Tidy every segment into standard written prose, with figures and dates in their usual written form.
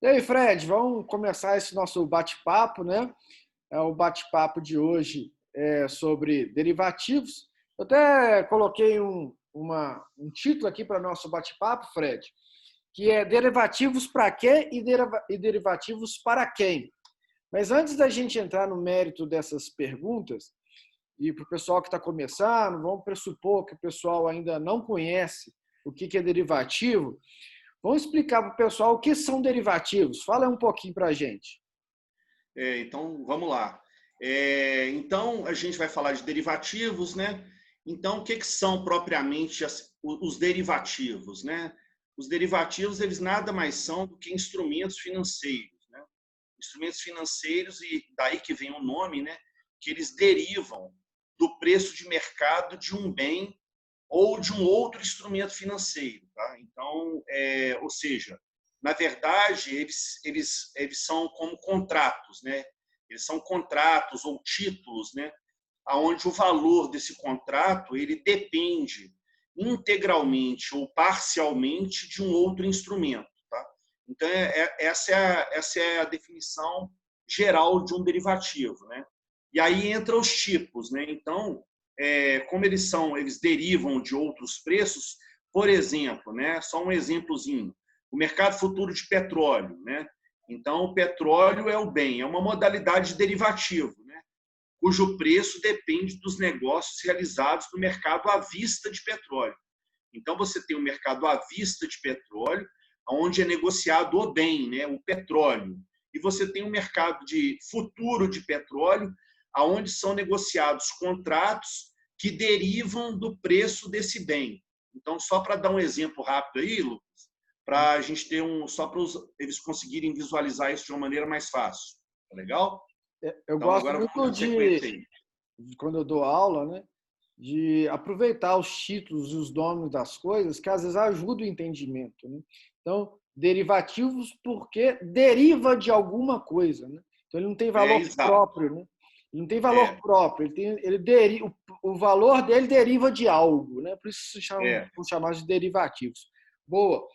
E aí, Fred, vamos começar esse nosso bate-papo, né? O bate-papo de hoje é sobre derivativos. Eu até coloquei um título aqui para nosso bate-papo, Fred, que é derivativos para quê e derivativos para quem. Mas antes da gente entrar no mérito dessas perguntas, e para o pessoal que está começando, vamos pressupor que o pessoal ainda não conhece o que é derivativo. Vamos explicar para o pessoal o que são derivativos. Fala um pouquinho para a gente. Então, vamos lá. Então, a gente vai falar de derivativos, né? Então, o que são propriamente os derivativos, né? Os derivativos, eles nada mais são do que instrumentos financeiros, né? Instrumentos financeiros, e daí que vem o nome, né? Que eles derivam do preço de mercado de um bem ou de um outro instrumento financeiro, tá? Então, ou seja, na verdade, eles são como contratos, né? Eles são contratos ou títulos, né? Onde o valor desse contrato ele depende integralmente ou parcialmente de um outro instrumento, tá? Então, essa é a definição geral de um derivativo, né? E aí entra os tipos, né? Então, como eles derivam de outros preços, por exemplo, né? Só um exemplozinho, o mercado futuro de petróleo, né? Então, o petróleo é o bem, é uma modalidade de derivativo, né? Cujo preço depende dos negócios realizados no mercado à vista de petróleo. Então, você tem o mercado à vista de petróleo, onde é negociado o bem, né? O petróleo. E você tem o mercado de futuro de petróleo, onde são negociados contratos que derivam do preço desse bem. Então, só para dar um exemplo rápido aí, Lucas, para a gente ter só para eles conseguirem visualizar isso de uma maneira mais fácil. Tá legal? Eu Então, gosto agora vamos muito dar sequência aí. quando eu dou aula, né, de aproveitar os títulos e os nomes das coisas, que às vezes ajudam o entendimento. Né? Então, derivativos porque deriva de alguma coisa. Né? Então, ele não tem valor Exato. próprio. Né? Ele não tem valor É, próprio, o valor dele deriva de algo. Né? Por isso é. são chamados de derivativos. Boa.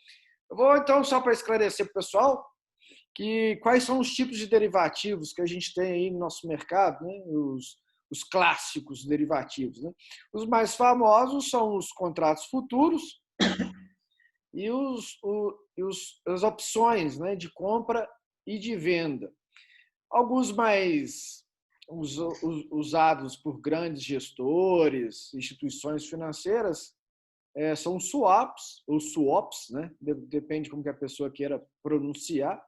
Eu vou, então, só para esclarecer para o pessoal, quais são os tipos de derivativos que a gente tem aí no nosso mercado, né? Os clássicos derivativos. Né? Os mais famosos são os contratos futuros e as opções, né, de compra e de venda. Alguns mais usados por grandes gestores, instituições financeiras, são swaps, ou swaps, né? Depende como que a pessoa queira pronunciar.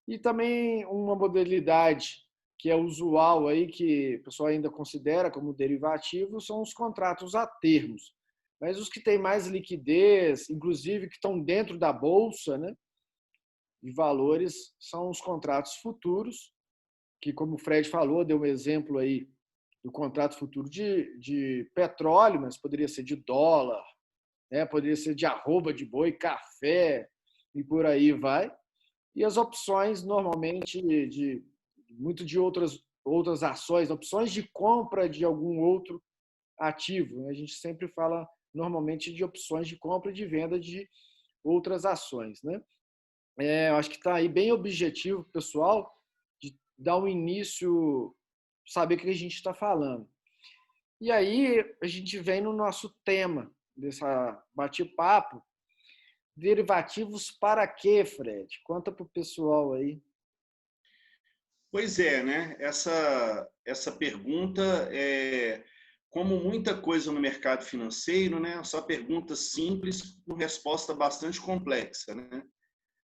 E também uma modalidade que é usual aí, que o pessoal ainda considera como derivativo, são os contratos a termos. Mas os que têm mais liquidez, inclusive que estão dentro da bolsa, né, de valores, são os contratos futuros, que, como o Fred falou, deu um exemplo aí do contrato futuro de petróleo, mas poderia ser de dólar, né, poderia ser de arroba de boi, café e por aí vai. E as opções, normalmente, de outras ações, opções de compra de algum outro ativo. A gente sempre fala, normalmente, de opções de compra e de venda de outras ações. Né? Eu acho que está aí bem objetivo, pessoal, de dar um início, saber o que a gente está falando. E aí, a gente vem no nosso tema dessa bate-papo, derivativos para quê, Fred? Conta para o pessoal aí. Pois é, né? Essa pergunta é, como muita coisa no mercado financeiro, né? Só pergunta simples com resposta bastante complexa, né?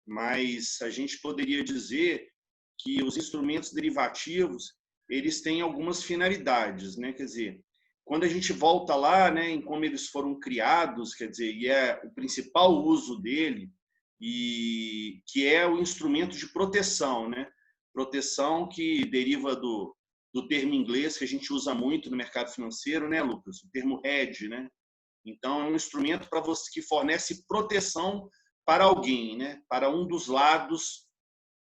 Mas a gente poderia dizer que os instrumentos derivativos, eles têm algumas finalidades, né? Quer dizer, quando a gente volta lá, né, em como eles foram criados, quer dizer, e é o principal uso dele, e que é o instrumento de proteção, né? Proteção que deriva do termo inglês que a gente usa muito no mercado financeiro, né, Lucas? O termo hedge, né? Então, é um instrumento para você que fornece proteção para alguém, né? Para um dos lados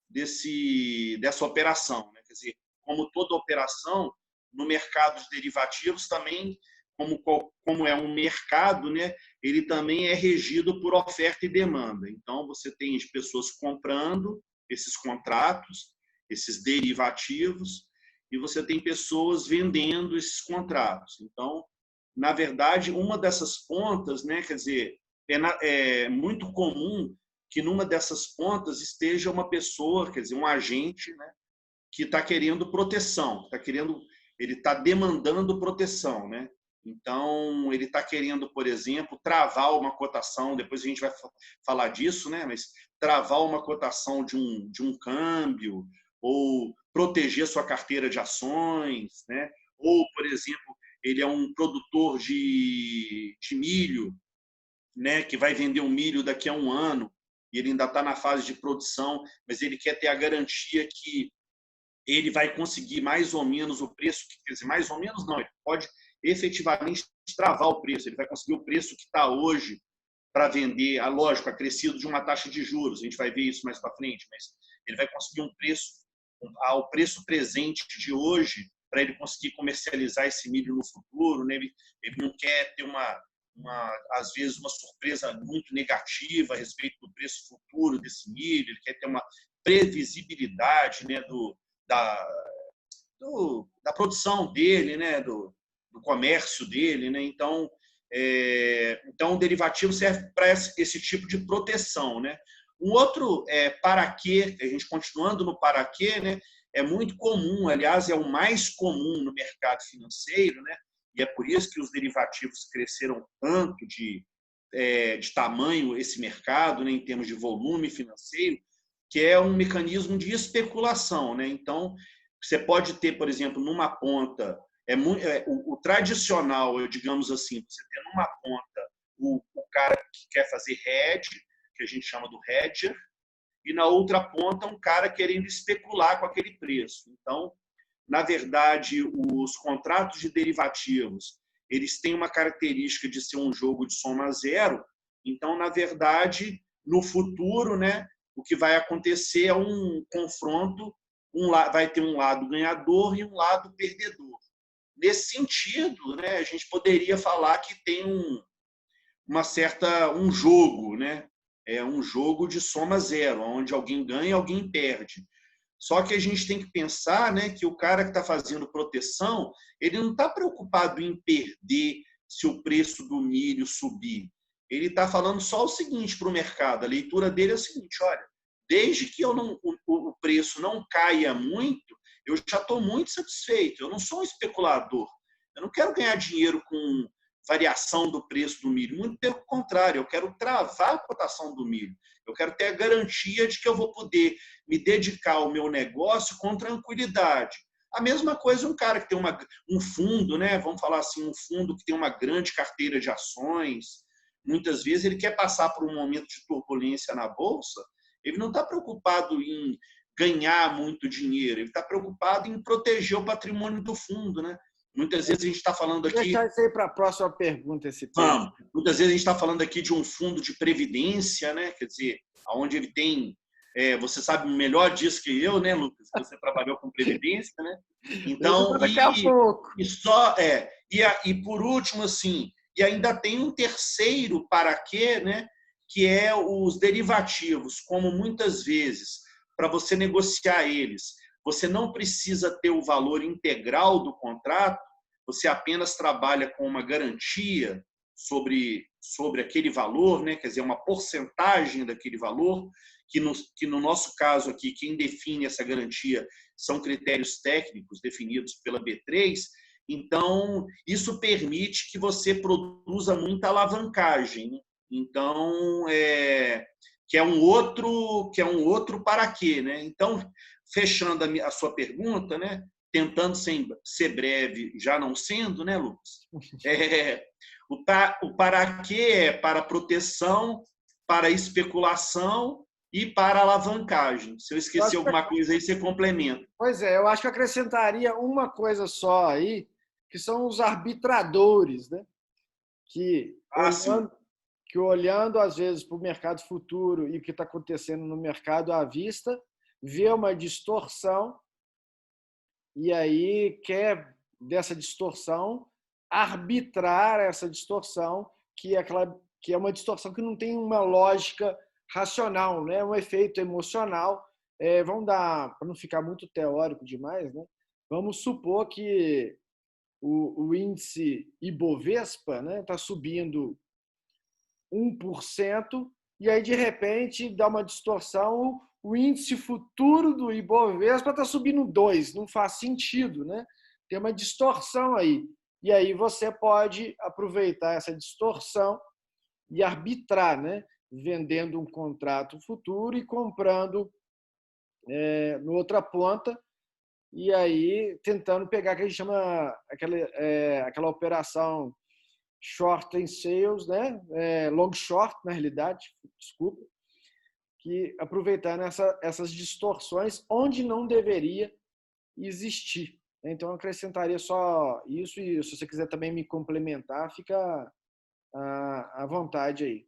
dessa operação. Né? Quer dizer, como toda operação, no mercado de derivativos também, como é um mercado, né? Ele também é regido por oferta e demanda. Então, você tem as pessoas comprando esses contratos, esses derivativos, e você tem pessoas vendendo esses contratos. Então, na verdade, uma dessas pontas, né, quer dizer, é muito comum que numa dessas pontas esteja uma pessoa, quer dizer, um agente, né, que está querendo proteção, ele está demandando proteção, né? Então, ele está querendo, por exemplo, travar uma cotação, depois a gente vai falar disso, né? Mas travar uma cotação de um câmbio, ou proteger sua carteira de ações, né? Ou, por exemplo, ele é um produtor de milho, né? Que vai vender um milho daqui a um ano, e ele ainda está na fase de produção, mas ele quer ter a garantia que ele vai conseguir mais ou menos o preço, quer dizer, mais ou menos não, ele pode efetivamente travar o preço, ele vai conseguir o preço que está hoje para vender, lógico, acrescido de uma taxa de juros, a gente vai ver isso mais para frente, mas ele vai conseguir um preço, ao preço presente de hoje, para ele conseguir comercializar esse milho no futuro, né? Ele não quer ter às vezes, uma surpresa muito negativa a respeito do preço futuro desse milho, ele quer ter uma previsibilidade, né, da, da produção dele, né, do comércio dele, né? Então, o derivativo serve para esse tipo de proteção, né? Um outro para quê, a gente continuando no para quê, né? É muito comum, aliás, é o mais comum no mercado financeiro, né? E é por isso que os derivativos cresceram tanto de tamanho esse mercado, né, em termos de volume financeiro, que é um mecanismo de especulação, né? Então, você pode ter, por exemplo, numa ponta, o tradicional, digamos assim, você ter numa ponta o cara que quer fazer hedge, que a gente chama do hedger, e na outra ponta um cara querendo especular com aquele preço. Então, na verdade, os contratos de derivativos, eles têm uma característica de ser um jogo de soma zero. Então, na verdade, no futuro, né, o que vai acontecer é um confronto, vai ter um lado ganhador e um lado perdedor. Nesse sentido, né, a gente poderia falar que tem um jogo, né? É um jogo de soma zero, onde alguém ganha e alguém perde. Só que a gente tem que pensar, né, que o cara que está fazendo proteção, ele não está preocupado em perder se o preço do milho subir. Ele está falando só o seguinte para o mercado, a leitura dele é a seguinte, olha, desde que o preço não caia muito, eu já estou muito satisfeito, eu não sou um especulador, eu não quero ganhar dinheiro com variação do preço do milho, muito pelo contrário, eu quero travar a cotação do milho, eu quero ter a garantia de que eu vou poder me dedicar ao meu negócio com tranquilidade. A mesma coisa um cara que tem um fundo, né? Vamos falar assim, um fundo que tem uma grande carteira de ações, muitas vezes ele quer passar por um momento de turbulência na bolsa, ele não está preocupado em ganhar muito dinheiro, ele está preocupado em proteger o patrimônio do fundo, né? Muitas vezes a gente está falando aqui... Deixar isso aí para a próxima pergunta, esse tema. Vamos. Muitas vezes a gente está falando aqui de um fundo de previdência, né? Quer dizer, onde ele tem... você sabe melhor disso que eu, né, Lucas? Você trabalhou com previdência, né? Então, daqui a pouco. E por último, assim, e ainda tem um terceiro para quê, né? Que é os derivativos, como muitas vezes, para você negociar eles, você não precisa ter o valor integral do contrato, você apenas trabalha com uma garantia sobre aquele valor, né? Quer dizer, uma porcentagem daquele valor, que no nosso caso aqui, quem define essa garantia são critérios técnicos definidos pela B3. Então, isso permite que você produza muita alavancagem, né? Então, que é um outro para quê, né? Então, fechando a sua pergunta, né? Tentando ser breve, já não sendo, né, Lucas? O para quê é para proteção, para especulação e para alavancagem. Se eu esqueci alguma coisa aí, você complementa. Pois é, eu acho que eu acrescentaria uma coisa só aí, que são os arbitradores, né? Olhando às vezes para o mercado futuro e o que está acontecendo no mercado à vista, vê uma distorção e aí quer dessa distorção arbitrar essa distorção, que é uma distorção que não tem uma lógica racional, né? Um efeito emocional vamos dar, para não ficar muito teórico demais, né? Vamos supor que o índice Ibovespa, né, está subindo 1%, e aí, de repente, dá uma distorção, o índice futuro do Ibovespa está subindo 2%, não faz sentido, né? Tem uma distorção aí. E aí você pode aproveitar essa distorção e arbitrar, né? Vendendo um contrato futuro e comprando no outra ponta, e aí tentando pegar o que a gente chama aquela operação short em sales, né? Long short, na realidade, desculpa, que aproveitando essas distorções onde não deveria existir. Então, eu acrescentaria só isso, e se você quiser também me complementar, fica à vontade aí.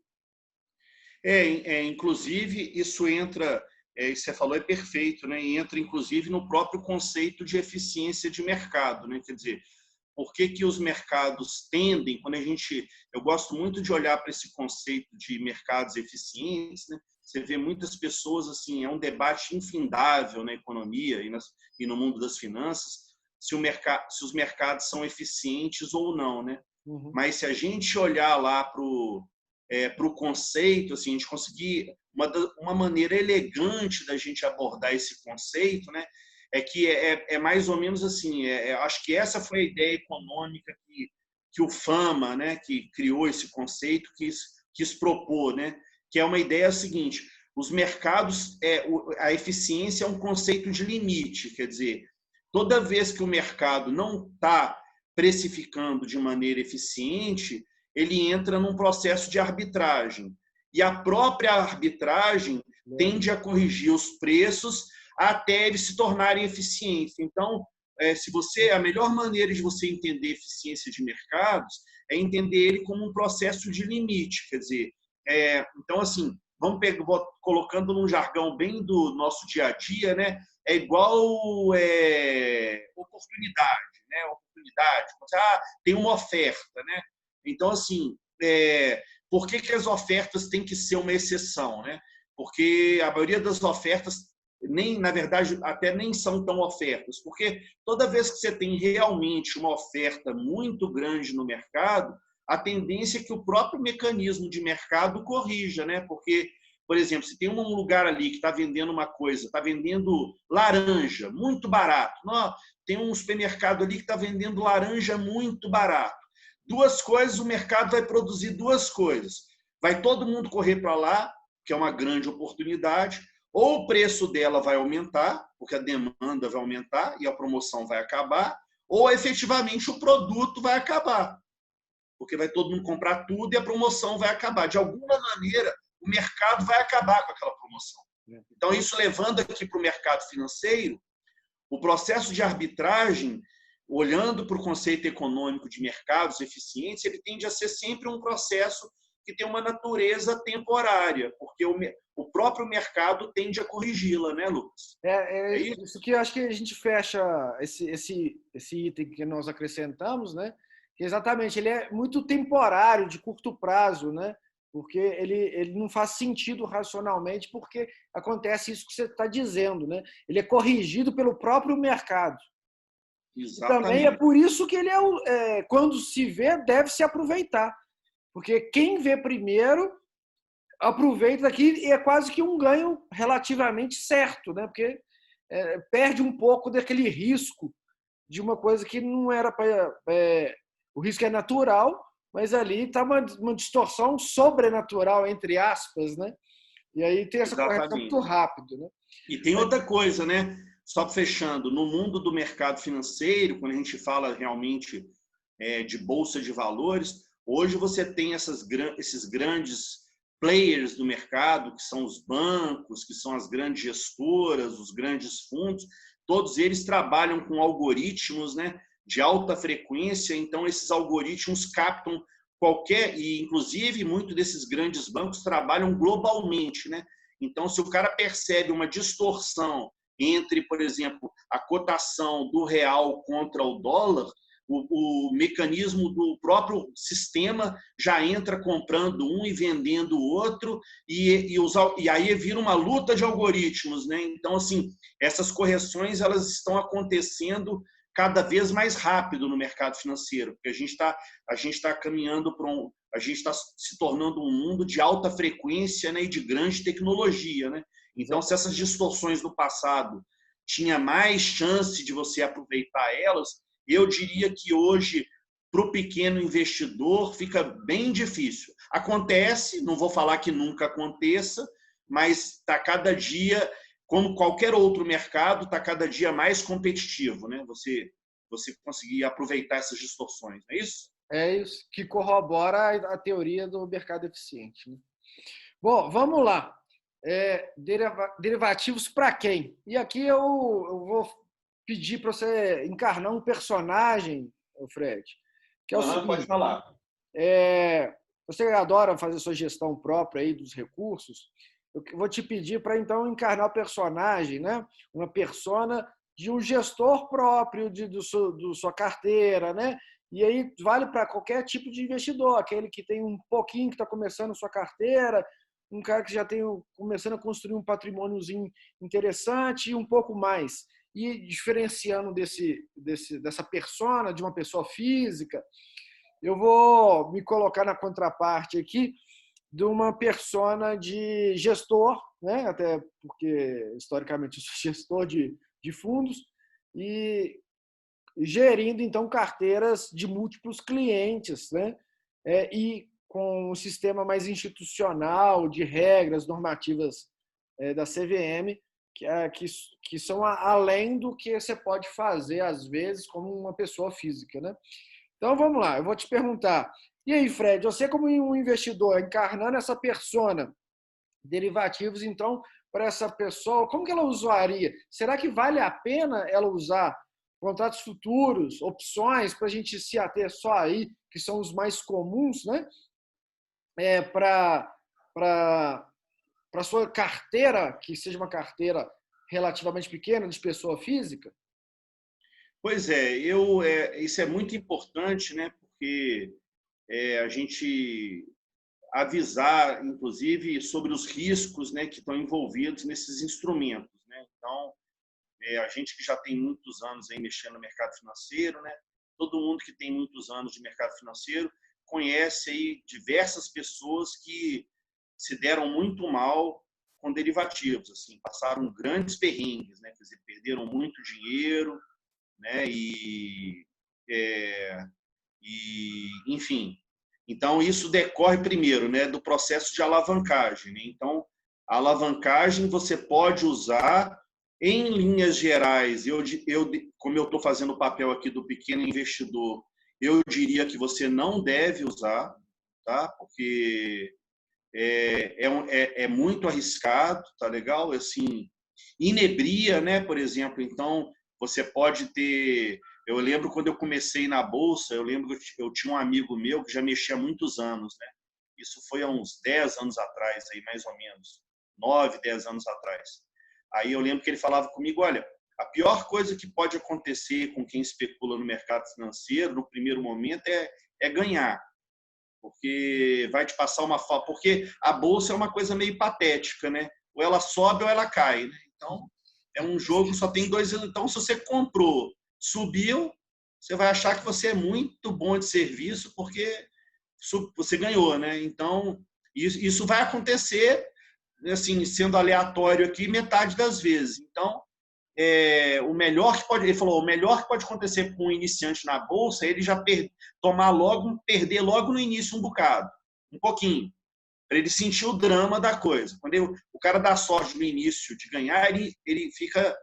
Inclusive, isso entra, isso você falou é perfeito, né? E entra, inclusive, no próprio conceito de eficiência de mercado, né? Quer dizer, por que os mercados tendem, eu gosto muito de olhar para esse conceito de mercados eficientes, né? Você vê muitas pessoas, assim, é um debate infindável na economia e no mundo das finanças, se os mercados são eficientes ou não, né? Uhum. Mas se a gente olhar lá para o conceito, assim, a gente conseguir uma maneira elegante da gente abordar esse conceito, né? Que é mais ou menos assim, acho que essa foi a ideia econômica que o Fama, né, que criou esse conceito, quis propor, né? Que é uma ideia seguinte: os mercados, a eficiência é um conceito de limite, quer dizer, toda vez que o mercado não está precificando de maneira eficiente, ele entra num processo de arbitragem. E a própria arbitragem tende a corrigir os preços até eles se tornarem eficientes. Então, a melhor maneira de você entender eficiência de mercados é entender ele como um processo de limite. Quer dizer, então, assim, colocando num jargão bem do nosso dia a dia, né? É igual oportunidade, né? Oportunidade. Tem uma oferta, né? Então, assim, por que as ofertas têm que ser uma exceção, né? Porque a maioria das ofertas na verdade, até nem são tão ofertas, porque toda vez que você tem realmente uma oferta muito grande no mercado, a tendência é que o próprio mecanismo de mercado corrija, né? Porque, por exemplo, se tem um lugar ali que está vendendo uma coisa, está vendendo laranja muito barato, tem um supermercado ali que está vendendo laranja muito barato. Duas coisas, o mercado vai produzir duas coisas. Vai todo mundo correr para lá, que é uma grande oportunidade, ou o preço dela vai aumentar, porque a demanda vai aumentar e a promoção vai acabar, ou efetivamente o produto vai acabar, porque vai todo mundo comprar tudo e a promoção vai acabar. De alguma maneira, o mercado vai acabar com aquela promoção. Então, isso levando aqui para o mercado financeiro, o processo de arbitragem, olhando para o conceito econômico de mercados eficientes, ele tende a ser sempre um processo que tem uma natureza temporária, porque o próprio mercado tende a corrigi-la, né, Lucas? Isso que eu acho que a gente fecha esse item que nós acrescentamos, né? Que exatamente, ele é muito temporário, de curto prazo, né? Porque ele não faz sentido racionalmente, porque acontece isso que você está dizendo, né? Ele é corrigido pelo próprio mercado. Exatamente. E também é por isso que ele quando se vê, deve se aproveitar. Porque quem vê primeiro aproveita daqui e é quase que um ganho relativamente certo, né? Porque perde um pouco daquele risco de uma coisa que não era para. O risco é natural, mas ali está uma distorção sobrenatural, entre aspas, né? E aí tem essa correção muito rápido, né? E tem outra coisa, né? Só fechando, no mundo do mercado financeiro, quando a gente fala realmente de bolsa de valores, hoje você tem esses grandes players do mercado, que são os bancos, que são as grandes gestoras, os grandes fundos, todos eles trabalham com algoritmos, né, de alta frequência, então esses algoritmos captam e inclusive muitos desses grandes bancos trabalham globalmente, né? Então, se o cara percebe uma distorção entre, por exemplo, a cotação do real contra o dólar, o mecanismo do próprio sistema já entra comprando um e vendendo o outro, e aí vira uma luta de algoritmos, né? Então, assim, essas correções elas estão acontecendo cada vez mais rápido no mercado financeiro, porque a gente está caminhando para a gente está se tornando um mundo de alta frequência, né, e de grande tecnologia, né? Então, se essas distorções do passado tinha mais chance de você aproveitar elas, eu diria que hoje, para o pequeno investidor, fica bem difícil. Acontece, não vou falar que nunca aconteça, mas está cada dia, como qualquer outro mercado, está cada dia mais competitivo, né? Você conseguir aproveitar essas distorções, não é isso? É isso que corrobora a teoria do mercado eficiente, né? Bom, vamos lá. Derivativos para quem? E aqui eu vou pedir para você encarnar um personagem, Fred, que é o seguinte. Pode falar. Você adora fazer sua gestão própria aí dos recursos. Eu vou te pedir para então encarnar o personagem, né? Uma persona de um gestor próprio do sua carteira, né? E aí vale para qualquer tipo de investidor, aquele que tem um pouquinho que está começando sua carteira, um cara que já tem começando a construir um patrimôniozinho interessante e um pouco mais. E diferenciando dessa persona, de uma pessoa física, eu vou me colocar na contraparte aqui de uma persona de gestor, né? Até porque, historicamente, eu sou gestor de fundos, e gerindo, então, carteiras de múltiplos clientes, né? E com um sistema mais institucional, de regras normativas da CVM, que são além do que você pode fazer, às vezes, como uma pessoa física, né? Então, vamos lá, eu vou te perguntar. E aí, Fred, você como um investidor, encarnando essa persona, derivativos, então, para essa pessoa, como que ela usaria? Será que vale a pena ela usar contratos futuros, opções, para a gente se ater só aí, que são os mais comuns, né? Para a sua carteira, que seja uma carteira relativamente pequena, de pessoa física? Pois isso é muito importante, né? Porque a gente avisar, inclusive, sobre os riscos, né, que estão envolvidos nesses instrumentos, né? Então, a gente que já tem muitos anos aí mexendo no mercado financeiro, né? Todo mundo que tem muitos anos de mercado financeiro conhece aí diversas pessoas que se deram muito mal com derivativos, assim, passaram grandes perrengues, né? Quer dizer, perderam muito dinheiro, né? Enfim, então isso decorre primeiro, né, do processo de alavancagem, né? Então, a alavancagem você pode usar em linhas gerais. Como eu estou fazendo o papel aqui do pequeno investidor, eu diria que você não deve usar, tá? Porque é muito arriscado, tá legal? Assim, inebria, né? Por exemplo, então você pode ter. Eu lembro quando eu comecei na bolsa, eu lembro que eu tinha um amigo meu que já mexia há muitos anos, né? Isso foi há uns 10 anos atrás, aí mais ou menos, 9, 10 anos atrás. Aí eu lembro que ele falava comigo, olha, a pior coisa que pode acontecer com quem especula no mercado financeiro, no primeiro momento, é ganhar, porque vai te passar porque a bolsa é uma coisa meio patética, né? Ou ela sobe ou ela cai, né? Então, é um jogo que só tem dois. Então, se você comprou, subiu, você vai achar que você é muito bom de serviço porque você ganhou, né? Então, isso vai acontecer, assim, sendo aleatório aqui, metade das vezes. Então, o melhor que pode, ele falou, o melhor que pode acontecer com um iniciante na bolsa é ele já perder logo no início um bocado, um pouquinho, para ele sentir o drama da coisa. Quando o cara dá sorte no início de ganhar, ele fica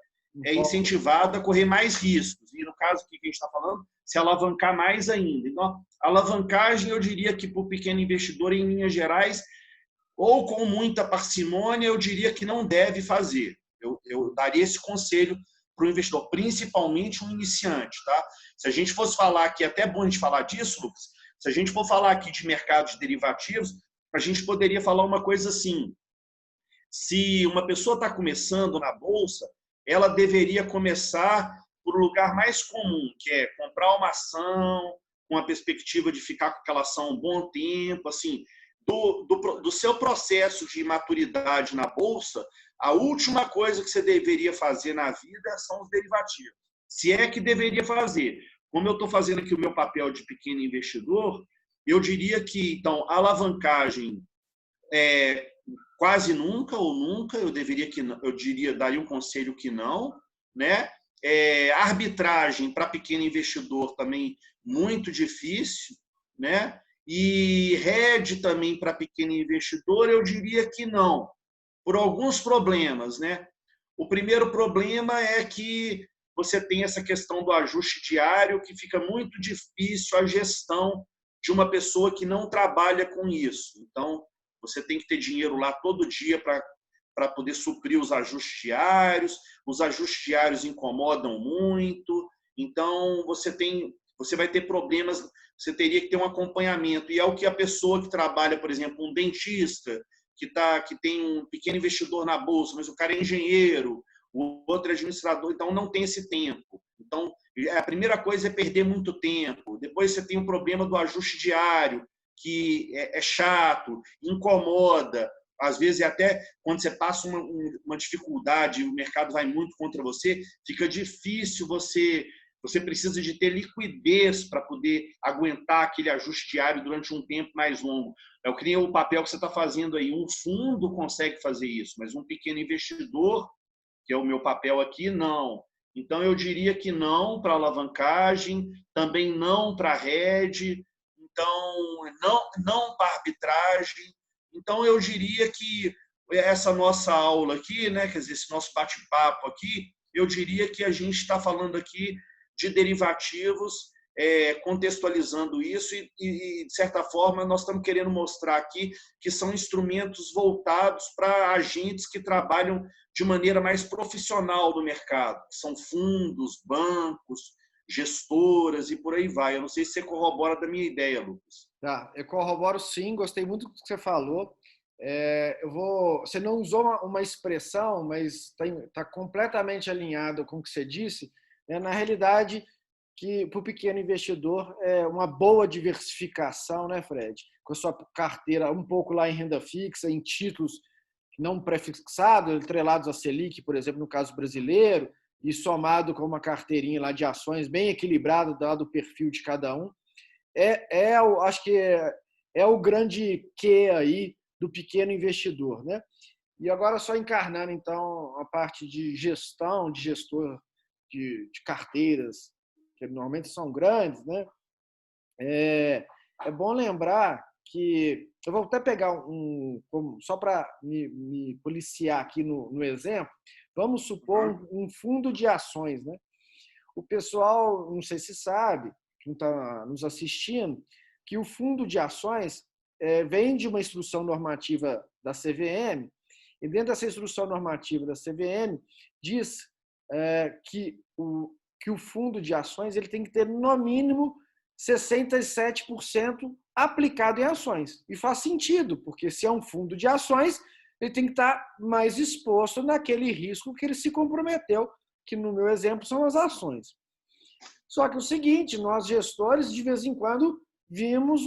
incentivado a correr mais riscos. E no caso que a gente está falando, se alavancar mais ainda. Então, a alavancagem, eu diria que para o pequeno investidor, em linhas gerais, ou com muita parcimônia, eu diria que não deve fazer. Eu daria esse conselho para o investidor, principalmente um iniciante. Tá? Se a gente fosse falar aqui, é até bom a gente falar disso, Lucas, se a gente for falar aqui de mercado de derivativos, a gente poderia falar uma coisa assim, se uma pessoa está começando na bolsa, ela deveria começar por para o lugar mais comum, que é comprar uma ação com a perspectiva de ficar com aquela ação um bom tempo, assim, do seu processo de maturidade na bolsa, a última coisa que você deveria fazer na vida são os derivativos. Se é que deveria fazer. Como eu estou fazendo aqui o meu papel de pequeno investidor, eu diria que, então, alavancagem quase nunca ou nunca, eu diria, daria um conselho que não, né? Arbitragem para pequeno investidor também muito difícil, né? E hedge também para pequeno investidor, eu diria que não, por alguns problemas, né? O primeiro problema é que você tem essa questão do ajuste diário, que fica muito difícil a gestão de uma pessoa que não trabalha com isso. Então, você tem que ter dinheiro lá todo dia para poder suprir os ajustes diários. Os ajustes diários incomodam muito. Então, você vai ter problemas, você teria que ter um acompanhamento. E é o que a pessoa que trabalha, por exemplo, um dentista, que tem um pequeno investidor na bolsa, mas o cara é engenheiro, o outro é administrador, então não tem esse tempo. Então, a primeira coisa é perder muito tempo. Depois você tem o problema do ajuste diário, que é chato, incomoda. Às vezes, até quando você passa uma dificuldade, o mercado vai muito contra você, fica difícil você precisa de ter liquidez para poder aguentar aquele ajuste diário durante um tempo mais longo. Eu creio o papel que você está fazendo aí. Um fundo consegue fazer isso, mas um pequeno investidor, que é o meu papel aqui, não. Então, eu diria que não para alavancagem, também não para hedge, então, não para arbitragem. Então, eu diria que essa nossa aula aqui, né, quer dizer, esse nosso bate-papo aqui, eu diria que a gente está falando aqui de derivativos, contextualizando isso e, de certa forma, nós estamos querendo mostrar aqui que são instrumentos voltados para agentes que trabalham de maneira mais profissional no mercado, que são fundos, bancos, gestoras e por aí vai. Eu não sei se você corrobora da minha ideia, Lucas. Tá, eu corroboro sim, gostei muito do que você falou. Você não usou uma expressão, mas está completamente alinhado com o que você disse. Na realidade, que para o pequeno investidor é uma boa diversificação, né, Fred? Com a sua carteira um pouco lá em renda fixa, em títulos não prefixados, atrelados à Selic, por exemplo, no caso brasileiro, e somado com uma carteirinha lá de ações bem equilibrada, dado o perfil de cada um. Acho que é o grande quê aí do pequeno investidor, né? E agora só encarnando, então, a parte de gestão, de gestor de carteiras, que normalmente são grandes, né? É bom lembrar que, eu vou até pegar só para me policiar aqui no exemplo, vamos supor um fundo de ações, né? O pessoal, não sei se sabe, que não está nos assistindo, que o fundo de ações vem de uma instrução normativa da CVM, e dentro dessa instrução normativa da CVM diz que o fundo de ações ele tem que ter, no mínimo, 67% aplicado em ações. E faz sentido, porque se é um fundo de ações, ele tem que estar mais exposto naquele risco que ele se comprometeu, que no meu exemplo são as ações. Só que é o seguinte, nós gestores, de vez em quando, vimos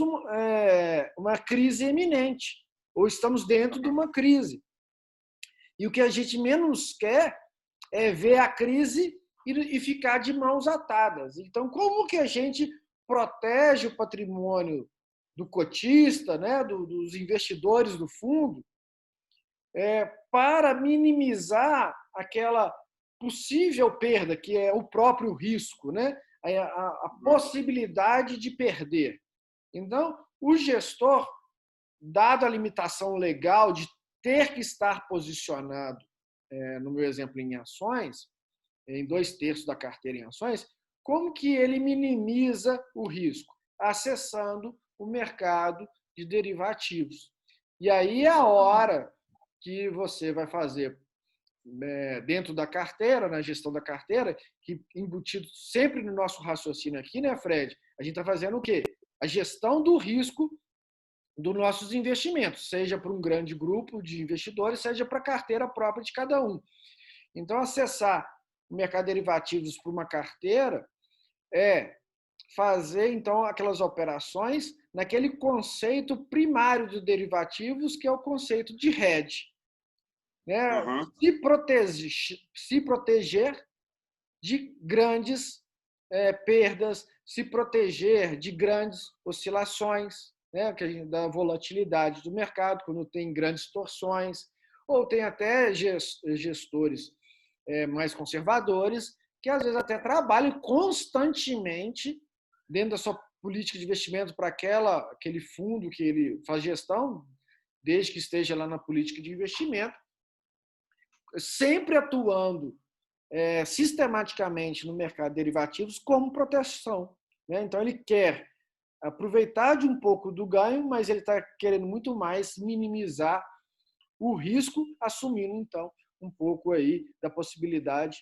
uma crise iminente, ou estamos dentro de uma crise. E o que a gente menos quer é ver a crise e ficar de mãos atadas. Então, como que a gente protege o patrimônio do cotista, né, dos investidores do fundo, para minimizar aquela possível perda, que é o próprio risco, né? A possibilidade de perder. Então, o gestor, dado a limitação legal de ter que estar posicionado, no meu exemplo, em ações, em 2/3 da carteira em ações, como que ele minimiza o risco? Acessando o mercado de derivativos. E aí é a hora que você vai fazer dentro da carteira, na gestão da carteira, que embutido sempre no nosso raciocínio aqui, né, Fred? A gente está fazendo o quê? A gestão do risco dos nossos investimentos, seja para um grande grupo de investidores, seja para a carteira própria de cada um. Então, acessar o mercado de derivativos para uma carteira é fazer, então, aquelas operações naquele conceito primário de derivativos, que é o conceito de hedge, né? Aham. Se proteger de grandes perdas, se proteger de grandes oscilações, né? Da volatilidade do mercado, quando tem grandes torções, ou tem até gestores mais conservadores, que às vezes até trabalham constantemente dentro da sua política de investimento para aquele fundo que ele faz gestão, desde que esteja lá na política de investimento, sempre atuando sistematicamente no mercado de derivativos como proteção, né? Então, ele quer aproveitar de um pouco do ganho, mas ele está querendo muito mais minimizar o risco, assumindo, então, um pouco aí da possibilidade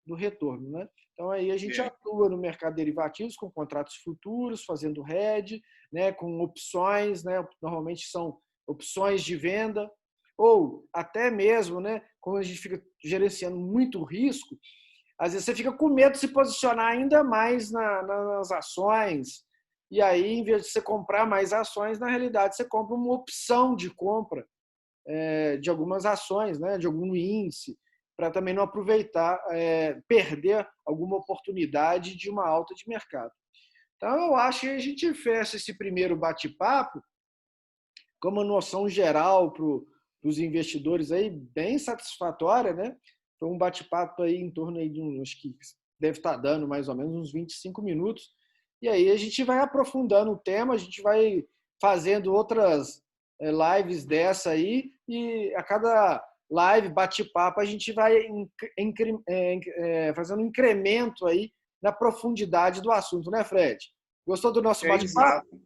do retorno, né? Então, aí a gente atua no mercado de derivativos com contratos futuros, fazendo hedge, né, com opções, né, normalmente são opções de venda, ou até mesmo, né, como a gente fica gerenciando muito risco, às vezes você fica com medo de se posicionar ainda mais nas ações, e aí, em vez de você comprar mais ações, na realidade você compra uma opção de compra de algumas ações, né, de algum índice, para também não aproveitar, perder alguma oportunidade de uma alta de mercado. Então, eu acho que a gente fecha esse primeiro bate-papo com uma noção geral para os investidores aí bem satisfatória, né? Foi um bate-papo aí em torno aí de acho que deve estar dando mais ou menos uns 25 minutos. E aí a gente vai aprofundando o tema, a gente vai fazendo outras lives dessa aí, e a cada live, bate-papo, a gente vai fazendo um incremento aí na profundidade do assunto, né, Fred? Gostou do nosso bate-papo? Exato.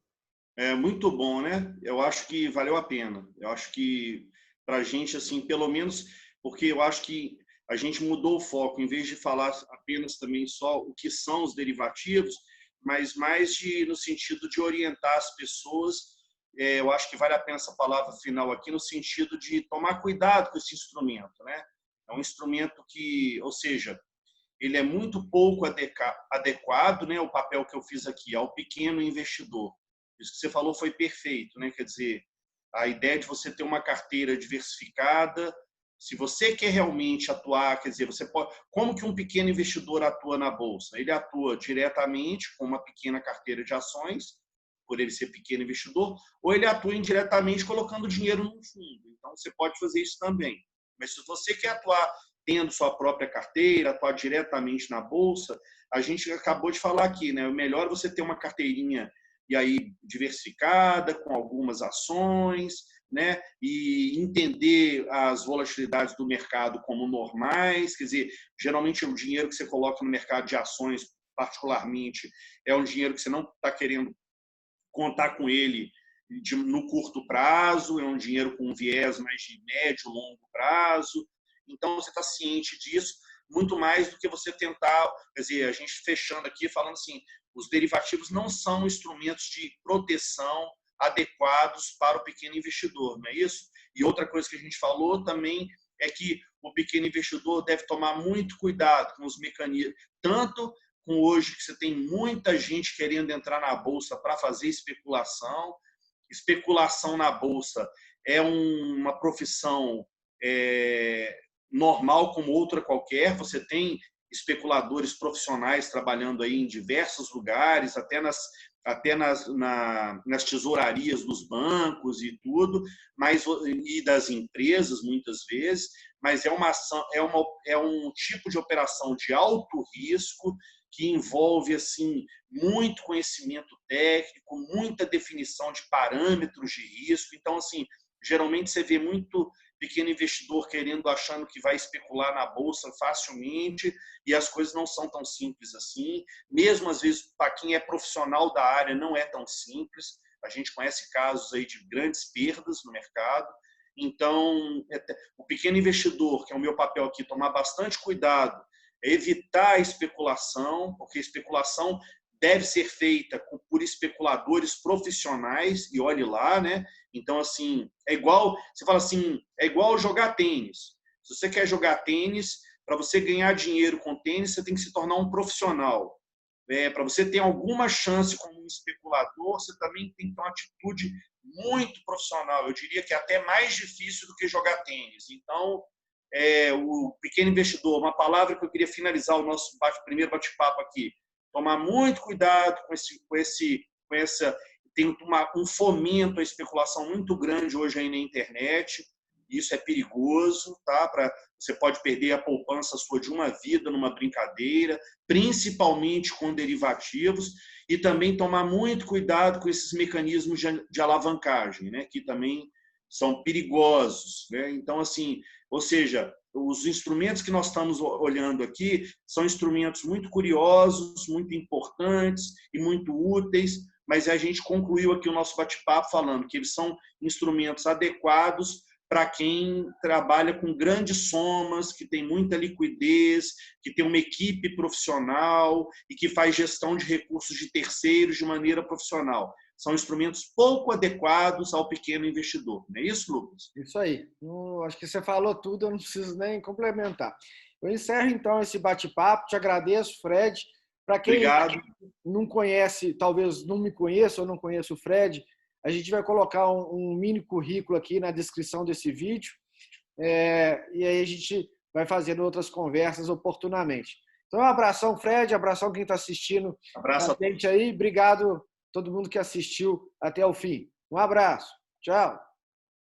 É muito bom, né? Eu acho que valeu a pena. Eu acho que para a gente, assim, pelo menos, porque eu acho que a gente mudou o foco, em vez de falar apenas também só o que são os derivativos, mas mais no sentido de orientar as pessoas. Eu acho que vale a pena essa palavra final aqui, no sentido de tomar cuidado com esse instrumento, né? É um instrumento que, ou seja, ele é muito pouco adequado, né? O papel que eu fiz aqui ao pequeno investidor. Isso que você falou foi perfeito, né? Quer dizer, a ideia de você ter uma carteira diversificada, se você quer realmente atuar, quer dizer, você pode, como que um pequeno investidor atua na bolsa? Ele atua diretamente com uma pequena carteira de ações, por ele ser pequeno investidor, ou ele atua indiretamente colocando dinheiro num fundo. Então, você pode fazer isso também. Mas se você quer atuar tendo sua própria carteira, atuar diretamente na bolsa, a gente acabou de falar aqui, né? O melhor é você ter uma carteirinha e aí diversificada, com algumas ações, né? E entender as volatilidades do mercado como normais, quer dizer, geralmente o dinheiro que você coloca no mercado de ações, particularmente, é um dinheiro que você não está querendo contar com ele no curto prazo, é um dinheiro com um viés mais de médio, longo prazo. Então, você está ciente disso, muito mais do que você tentar, quer dizer, a gente fechando aqui, falando assim, os derivativos não são instrumentos de proteção adequados para o pequeno investidor, não é isso? E outra coisa que a gente falou também é que o pequeno investidor deve tomar muito cuidado com os mecanismos, tanto com hoje que você tem muita gente querendo entrar na bolsa para fazer especulação. Especulação na bolsa é uma profissão normal como outra qualquer. Você tem especuladores profissionais trabalhando aí em diversos lugares, até nas tesourarias dos bancos e tudo, e das empresas muitas vezes, mas é um tipo de operação de alto risco que envolve assim muito conhecimento técnico, muita definição de parâmetros de risco. Então, assim, geralmente você vê muito pequeno investidor achando que vai especular na bolsa facilmente, e as coisas não são tão simples assim. Mesmo às vezes para quem é profissional da área não é tão simples. A gente conhece casos aí de grandes perdas no mercado. Então, o pequeno investidor, que é o meu papel aqui, tomar bastante cuidado, evitar a especulação, porque a especulação deve ser feita por especuladores profissionais, e olhe lá, né? Então, assim, você fala assim, é igual jogar tênis. Se você quer jogar tênis, para você ganhar dinheiro com tênis, você tem que se tornar um profissional. Para você ter alguma chance como um especulador, você também tem que ter uma atitude muito profissional. Eu diria que é até mais difícil do que jogar tênis. Então, o pequeno investidor, uma palavra que eu queria finalizar o nosso primeiro bate-papo aqui, tomar muito cuidado com essa tem um fomento à especulação muito grande hoje aí na internet. Isso é perigoso, tá? Você pode perder a poupança sua de uma vida numa brincadeira, principalmente com derivativos, e também tomar muito cuidado com esses mecanismos de alavancagem, né? Que também são perigosos, né? Então, assim, ou seja, os instrumentos que nós estamos olhando aqui são instrumentos muito curiosos, muito importantes e muito úteis, mas a gente concluiu aqui o nosso bate-papo falando que eles são instrumentos adequados para quem trabalha com grandes somas, que tem muita liquidez, que tem uma equipe profissional e que faz gestão de recursos de terceiros de maneira profissional. São instrumentos pouco adequados ao pequeno investidor. Não é isso, Lucas? Isso aí. Acho que você falou tudo, eu não preciso nem complementar. Eu encerro, então, esse bate-papo. Te agradeço, Fred. Para quem Obrigado. não conhece, talvez não me conheça ou não conheça o Fred, a gente vai colocar um mini currículo aqui na descrição desse vídeo, e aí a gente vai fazendo outras conversas oportunamente. Então, um abração, Fred, abração quem está assistindo. Abraço a gente aí, obrigado a todo mundo que assistiu até o fim. Um abraço. Tchau.